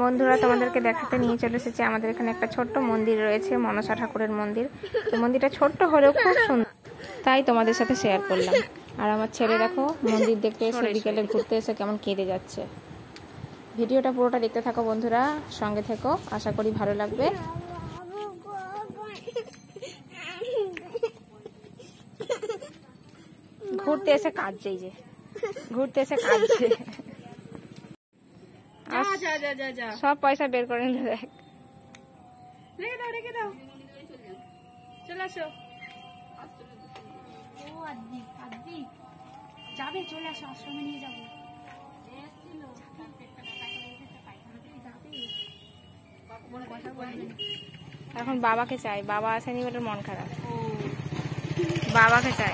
বন্ধুরা, তোমাদেরকে দেখাতে নিয়ে চলে এসেছি আমাদের এখানে একটা ছোট্ট মন্দির রয়েছে, মনসা ঠাকুরের মন্দির। তো মন্দিরটা ছোট্ট হলেও খুব সুন্দর, তাই তোমাদের সাথে শেয়ার করলাম। আর আমার ছেলে দেখো মন্দির দেখতে এসে বিকেলে ঘুরতে এসে কেমন কেঁদে যাচ্ছে। ভিডিওটা পুরোটা দেখতে থাকো বন্ধুরা, সঙ্গে থেকো, আশা করি ভালো লাগবে। ঘুরতে এসে কাঁদছে, এই যে ঘুরতে এসে কাঁদছে। সব পয়সা বের করে নিলে দেখ। রেখে দাও চলে আসো। যাবে, চলে আসো, আশ্রমে নিয়ে যাবো। এখন বাবাকে চাই, বাবা আসেনি বলে মন খারাপ। বাবাকে চাই,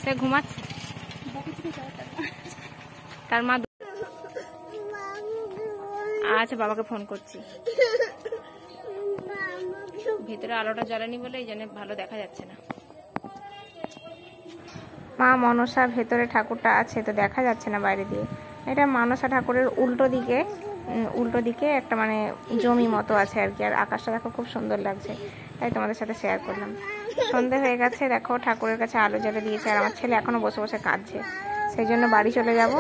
সে ঘুমাচ্ছে। তার মা আচ্ছা, বাবাকে ফোন করছি। ভেতরে আলোটা জ্বলেনি বলে এই জন্য ভালো দেখা যাচ্ছে না। মা মনসা ভেতরে ঠাকুরটা আছে, তো দেখা যাচ্ছে না বাইরে দিয়ে। এটা মনসা ঠাকুরের উল্টো দিকে একটা মানে জমি মতো আছে আর কি। আর আকাশটা দেখো খুব সুন্দর লাগছে, তাই তোমাদের সাথে শেয়ার করলাম। সন্ধে হয়ে গেছে, দেখো ঠাকুরের কাছে আলো জ্বালে দিয়েছে। আর আমার ছেলে এখনো বসে বসে কাঁদছে, সেই জন্য বাড়ি চলে যাব।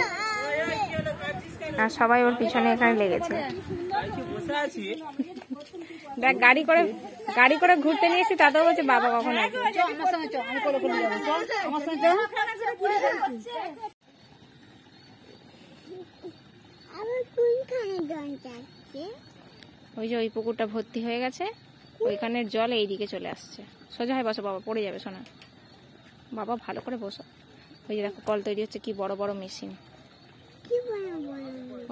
আর সবাই ওর পিছনে এখানে লেগেছে। দেখ, গাড়ি করে ঘুরতে নিয়েছি, তাতেও বলছে বাবা কখন আসবে। ওই যে ওই পুকুরটা ভর্তি হয়ে গেছে, ওইখানের জল এইদিকে চলে আসছে। সোজা হয়ে বসো বাবা, পড়ে যাবে শোনা। বাবা ভালো করে বসো। ওই যে দেখো কল তৈরি হচ্ছে, কি বড় বড় মেশিন।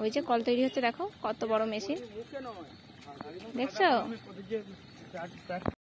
ওই যে কল তৈরি হচ্ছে, দেখো কত বড় মেশিন, দেখছো?